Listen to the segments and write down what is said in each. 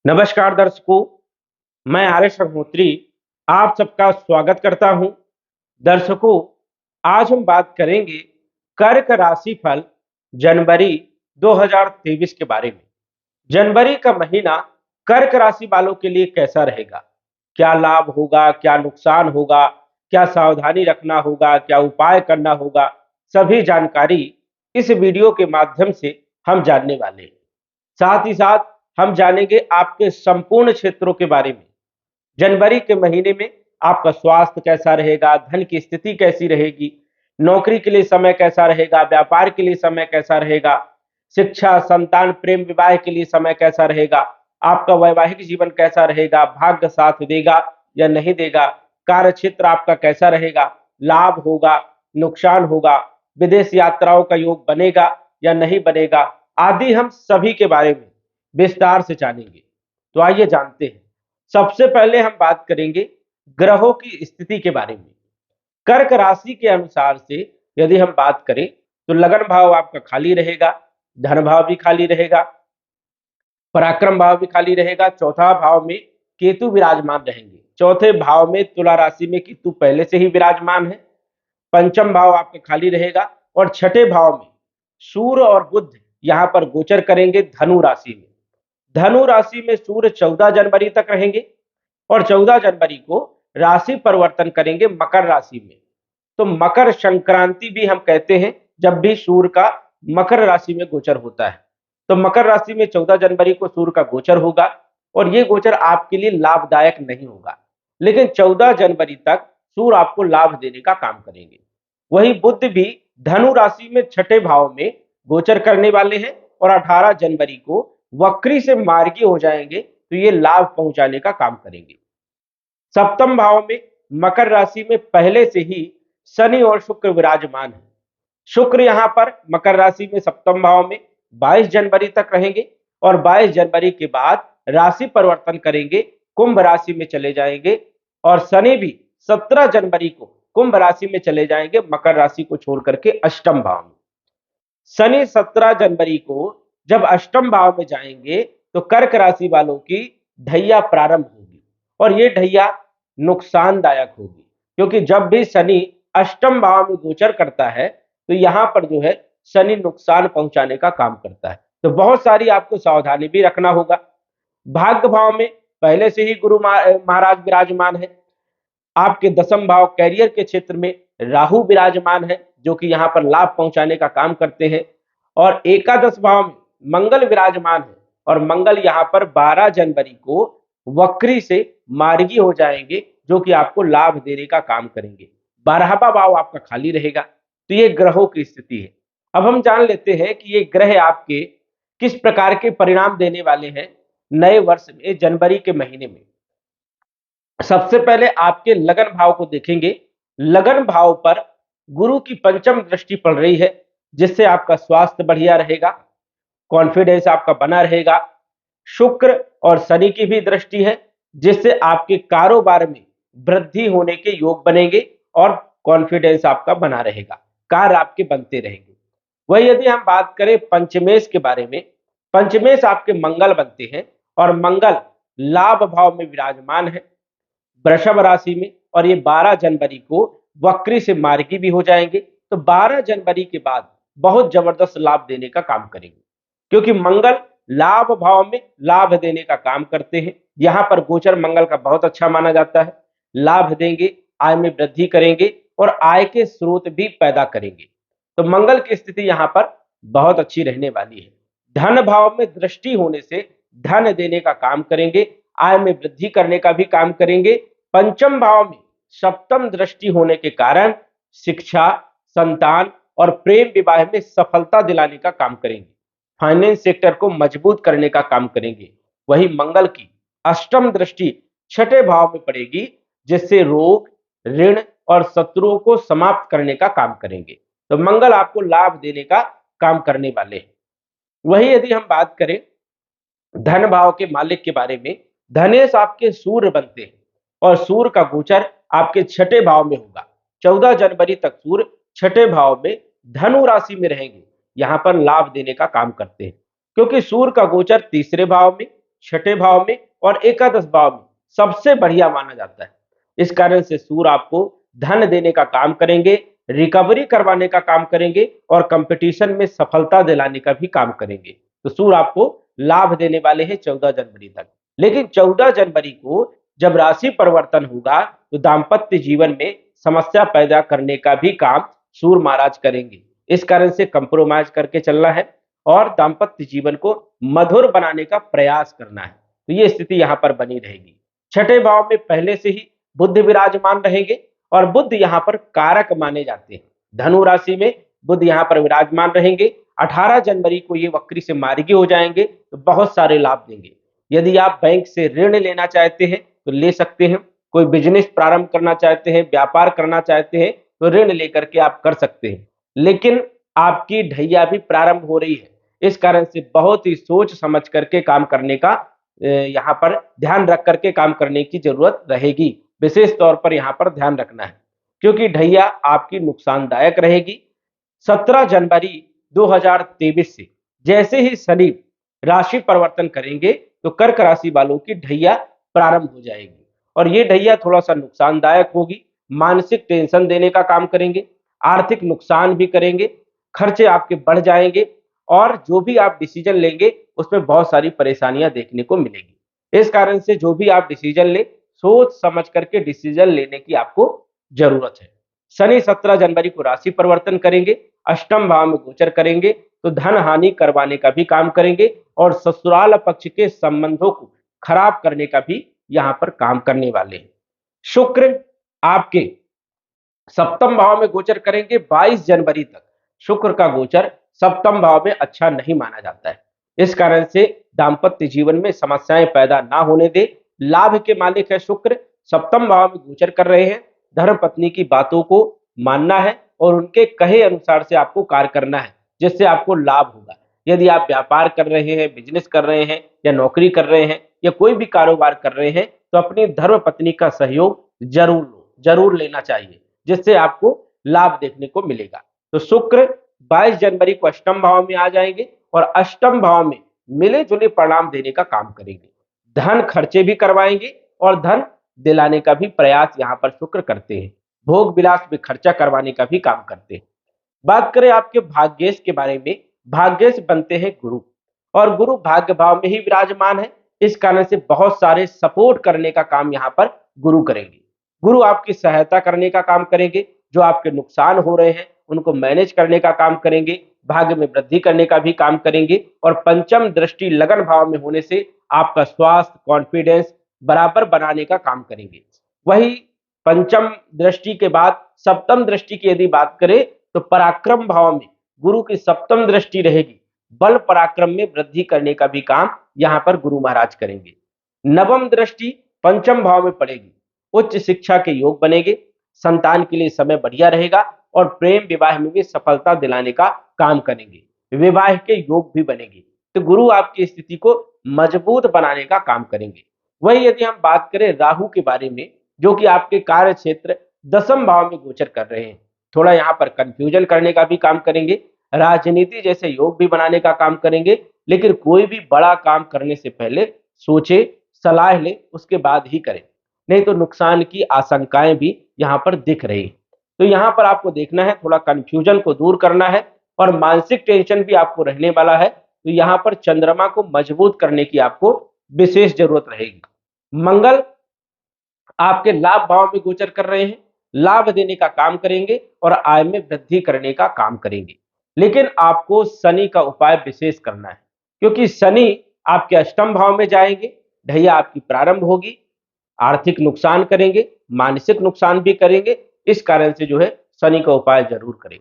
नमस्कार दर्शकों, मैं आर्यश अग्निहोत्री आप सबका स्वागत करता हूं। दर्शकों, आज हम बात करेंगे कर्क राशि फल जनवरी 2023 के बारे में। जनवरी का महीना कर्क राशि वालों के लिए कैसा रहेगा? क्या लाभ होगा, क्या नुकसान होगा, क्या सावधानी रखना होगा, क्या उपाय करना होगा, सभी जानकारी इस वीडियो के माध्यम से हम जानने वाले हैं। साथ ही साथ हम जानेंगे आपके संपूर्ण क्षेत्रों के बारे में। जनवरी के महीने में आपका स्वास्थ्य कैसा रहेगा, धन की स्थिति कैसी रहेगी, नौकरी के लिए समय कैसा रहेगा, व्यापार के लिए समय कैसा रहेगा, शिक्षा, संतान, प्रेम, विवाह के लिए समय कैसा रहेगा, आपका वैवाहिक जीवन कैसा रहेगा, भाग्य साथ देगा या नहीं देगा, कार्य क्षेत्र आपका कैसा रहेगा, लाभ होगा, नुकसान होगा, विदेश यात्राओं का योग बनेगा या नहीं बनेगा, आदि हम सभी के बारे में विस्तार से जानेंगे। तो आइए जानते हैं। सबसे पहले हम बात करेंगे ग्रहों की स्थिति के बारे में। कर्क राशि के अनुसार से यदि हम बात करें तो लगन भाव आपका खाली रहेगा, धन भाव भी खाली रहेगा, पराक्रम भाव भी खाली रहेगा। चौथा भाव में केतु विराजमान रहेंगे। चौथे भाव में तुला राशि में केतु पहले से ही विराजमान है। पंचम भाव आपका खाली रहेगा और छठे भाव में सूर्य और बुध यहां पर गोचर करेंगे धनु राशि में। धनु राशि में सूर्य 14 जनवरी तक रहेंगे और 14 जनवरी को राशि परिवर्तन करेंगे मकर राशि में। तो मकर संक्रांति भी हम कहते हैं जब भी सूर्य का मकर राशि में गोचर होता है। तो मकर राशि में 14 जनवरी को सूर्य का गोचर होगा और ये गोचर आपके लिए लाभदायक नहीं होगा, लेकिन 14 जनवरी तक सूर्य आपको लाभ देने का काम करेंगे। वही बुध भी धनु राशि में छठे भाव में गोचर करने वाले हैं और 18 जनवरी को वक्री से मार्गी हो जाएंगे, तो ये लाभ पहुंचाने का काम करेंगे। सप्तम भाव में मकर राशि में पहले से ही शनि और शुक्र विराजमान है। शुक्र यहां पर मकर राशि में सप्तम भाव में 22 जनवरी तक रहेंगे और 22 जनवरी के बाद राशि परिवर्तन करेंगे, कुंभ राशि में चले जाएंगे और शनि भी 17 जनवरी को कुंभ राशि में चले जाएंगे, मकर राशि को छोड़ करके अष्टम भाव में। शनि 17 जनवरी को जब अष्टम भाव में जाएंगे तो कर्क राशि वालों की ढैया प्रारंभ होगी और ये ढैया नुकसानदायक होगी, क्योंकि जब भी शनि अष्टम भाव में गोचर करता है तो यहां पर जो है शनि नुकसान पहुंचाने का काम करता है। तो बहुत सारी आपको सावधानी भी रखना होगा। भाग्य भाव में पहले से ही गुरु महाराज विराजमान है। आपके दसम भाव कैरियर के क्षेत्र में राहु विराजमान है, जो कि यहाँ पर लाभ पहुंचाने का काम करते हैं। और एकादश भाव में मंगल विराजमान है और मंगल यहाँ पर 12 जनवरी को वक्री से मार्गी हो जाएंगे, जो कि आपको लाभ देने का काम करेंगे। 12वां भाव आपका खाली रहेगा। तो ये ग्रहों की स्थिति है। अब हम जान लेते हैं कि ये ग्रह आपके किस प्रकार के परिणाम देने वाले हैं नए वर्ष में, जनवरी के महीने में। सबसे पहले आपके लगन भाव को देखेंगे। लगन भाव पर गुरु की पंचम दृष्टि पड़ रही है, जिससे आपका स्वास्थ्य बढ़िया रहेगा, कॉन्फिडेंस आपका बना रहेगा। शुक्र और शनि की भी दृष्टि है, जिससे आपके कारोबार में वृद्धि होने के योग बनेंगे और कॉन्फिडेंस आपका बना रहेगा, कार्य आपके बनते रहेंगे। वही यदि हम बात करें पंचमेश के बारे में, पंचमेश आपके मंगल बनते हैं और मंगल लाभ भाव में विराजमान है वृषभ राशि में, और ये 12 जनवरी को वक्री से मार्गी भी हो जाएंगे। तो 12 जनवरी के बाद बहुत जबरदस्त लाभ देने का काम करेंगे, क्योंकि मंगल लाभ भाव में लाभ देने का काम करते हैं। यहां पर गोचर मंगल का बहुत अच्छा माना जाता है। लाभ देंगे, आय में वृद्धि करेंगे और आय के स्रोत भी पैदा करेंगे। तो मंगल की स्थिति यहां पर बहुत अच्छी रहने वाली है। धन भाव में दृष्टि होने से धन देने का काम करेंगे, आय में वृद्धि करने का भी काम करेंगे। पंचम भाव में सप्तम दृष्टि होने के कारण शिक्षा, संतान और प्रेम विवाह में सफलता दिलाने का काम करेंगे। फाइनेंस सेक्टर को मजबूत करने का काम करेंगे। वही मंगल की अष्टम दृष्टि छठे भाव में पड़ेगी, जिससे रोग, ऋण और शत्रुओं को समाप्त करने का काम करेंगे। तो मंगल आपको लाभ देने का काम करने वाले हैं। वही यदि हम बात करें धन भाव के मालिक के बारे में, धनेश आपके सूर्य बनते हैं और सूर्य का गोचर आपके छठे भाव में होगा। 14 जनवरी तक सूर्य छठे भाव में धनु राशि में रहेंगे, यहां पर लाभ देने का काम करते हैं, क्योंकि सूर्य का गोचर तीसरे भाव में छठे भाव में और एकादश भाव में सबसे बढ़िया माना जाता है। इस कारण से सूर्य आपको धन देने का काम करेंगे, रिकवरी करवाने का काम करेंगे और कंपटीशन में सफलता दिलाने का भी काम करेंगे। तो सूर्य आपको लाभ देने वाले हैं 14 जनवरी तक। लेकिन 14 जनवरी को जब राशि परिवर्तन होगा तो दाम्पत्य जीवन में समस्या पैदा करने का भी काम सूर्य महाराज करेंगे। इस कारण से कंप्रोमाइज करके चलना है और दाम्पत्य जीवन को मधुर बनाने का प्रयास करना है। तो ये स्थिति यहाँ पर बनी रहेगी। छठे भाव में पहले से ही बुध विराजमान रहेंगे और बुध यहाँ पर कारक माने जाते हैं। धनु राशि में बुध यहाँ पर विराजमान रहेंगे। 18 जनवरी को ये वक्री से मार्गी हो जाएंगे तो बहुत सारे लाभ देंगे। यदि आप बैंक से ऋण लेना चाहते हैं तो ले सकते हैं, कोई बिजनेस प्रारंभ करना चाहते हैं, व्यापार करना चाहते हैं तो ऋण लेकर के आप कर सकते हैं। लेकिन आपकी ढैया भी प्रारंभ हो रही है, इस कारण से बहुत ही सोच समझ करके काम करने का यहाँ पर ध्यान रख करके काम करने की जरूरत रहेगी। विशेष तौर पर यहाँ पर ध्यान रखना है क्योंकि ढैया आपकी नुकसानदायक रहेगी। 17 जनवरी 2023 से जैसे ही शनि राशि परिवर्तन करेंगे तो कर्क राशि वालों की ढैया प्रारंभ हो जाएगी और ये ढैया थोड़ा सा नुकसानदायक होगी, मानसिक टेंशन देने का काम करेंगे, आर्थिक नुकसान भी करेंगे, खर्चे आपके बढ़ जाएंगे और जो भी आप डिसीजन लेंगे उसमें बहुत सारी परेशानियां देखने को मिलेगी। इस कारण से जो भी आप डिसीजन ले सोच समझ करके डिसीजन लेने की आपको जरूरत है। शनि 17 जनवरी को राशि परिवर्तन करेंगे, अष्टम भाव में गोचर करेंगे तो धन हानि करवाने का भी काम करेंगे और ससुराल पक्ष के संबंधों को खराब करने का भी यहाँ पर काम करने वाले हैं। शुक्र आपके सप्तम भाव में गोचर करेंगे 22 जनवरी तक। शुक्र का गोचर सप्तम भाव में अच्छा नहीं माना जाता है, इस कारण से दाम्पत्य जीवन में समस्याएं पैदा ना होने दे। लाभ के मालिक है शुक्र, सप्तम भाव में गोचर कर रहे हैं। धर्म पत्नी की बातों को मानना है और उनके कहे अनुसार से आपको कार्य करना है जिससे आपको लाभ होगा। यदि आप व्यापार कर रहे हैं, बिजनेस कर रहे हैं या नौकरी कर रहे हैं या कोई भी कारोबार कर रहे हैं तो अपनी धर्म पत्नी का सहयोग जरूर लेना चाहिए जिससे आपको लाभ देखने को मिलेगा। तो शुक्र 22 जनवरी को अष्टम भाव में आ जाएंगे और अष्टम भाव में मिले जुले परिणाम देने का काम करेंगे। धन खर्चे भी करवाएंगे और धन दिलाने का भी प्रयास यहाँ पर शुक्र करते हैं। भोग विलास में खर्चा करवाने का भी काम करते हैं। बात करें आपके भाग्येश के बारे में, भाग्येश बनते हैं गुरु और गुरु भाग्य भाव में ही विराजमान है। इस कारण से बहुत सारे सपोर्ट करने का काम यहाँ पर गुरु करेंगे। गुरु आपकी सहायता करने का काम करेंगे, जो आपके नुकसान हो रहे हैं उनको मैनेज करने का काम करेंगे, भाग्य में वृद्धि करने का भी काम करेंगे और पंचम दृष्टि लगन भाव में होने से आपका स्वास्थ्य कॉन्फिडेंस बराबर बनाने का काम करेंगे। वही पंचम दृष्टि के बाद सप्तम दृष्टि की यदि बात करें तो पराक्रम भाव में गुरु की सप्तम दृष्टि रहेगी, बल पराक्रम में वृद्धि करने का भी काम यहाँ पर गुरु महाराज करेंगे। नवम दृष्टि पंचम भाव में पड़ेगी, उच्च शिक्षा के योग बनेंगे, संतान के लिए समय बढ़िया रहेगा और प्रेम विवाह में भी सफलता दिलाने का काम करेंगे, विवाह के योग भी बनेंगे। तो गुरु आपकी स्थिति को मजबूत बनाने का काम करेंगे। वही यदि हम बात करें राहु के बारे में, जो कि आपके कार्य क्षेत्र दसम भाव में गोचर कर रहे हैं, थोड़ा यहाँ पर कंफ्यूजन करने का भी काम करेंगे, राजनीति जैसे योग भी बनाने का काम करेंगे। लेकिन कोई भी बड़ा काम करने से पहले सोचे, सलाह ले, उसके बाद ही करें, नहीं तो नुकसान की आशंकाएं भी यहाँ पर दिख रही है। तो यहाँ पर आपको देखना है, थोड़ा कंफ्यूजन को दूर करना है और मानसिक टेंशन भी आपको रहने वाला है। तो यहाँ पर चंद्रमा को मजबूत करने की आपको विशेष जरूरत रहेगी। मंगल आपके लाभ भाव में गोचर कर रहे हैं, लाभ देने का काम करेंगे और आय में वृद्धि करने का काम करेंगे। लेकिन आपको शनि का उपाय विशेष करना है क्योंकि शनि आपके अष्टम भाव में जाएंगे, ढैया आपकी प्रारंभ होगी, आर्थिक नुकसान करेंगे, मानसिक नुकसान भी करेंगे। इस कारण से जो है शनि का उपाय जरूर करें।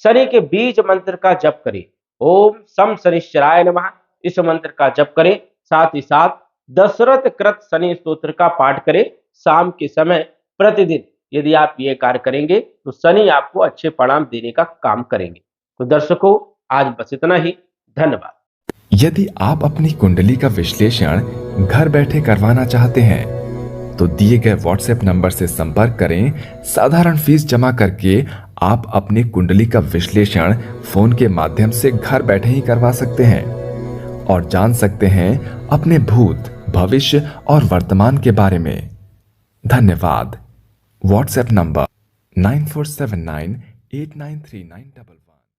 शनि के बीज मंत्र का जप करें, ओम सम शनिश्चराय नमः, इस मंत्र का जप करें। साथ ही साथ दशरथ कृत शनि स्तोत्र का पाठ करें शाम के समय प्रतिदिन। यदि आप ये कार्य करेंगे तो शनि आपको अच्छे परिणाम देने का काम करेंगे। तो दर्शकों, आज बस इतना ही। धन्यवाद। यदि आप अपनी कुंडली का विश्लेषण घर बैठे करवाना चाहते हैं तो दिए गए व्हाट्सएप नंबर से संपर्क करें। साधारण फीस जमा करके आप अपनी कुंडली का विश्लेषण फोन के माध्यम से घर बैठे ही करवा सकते हैं। और जान सकते हैं अपने भूत, भविष्य और वर्तमान के बारे में। धन्यवाद। WhatsApp number 9479893911।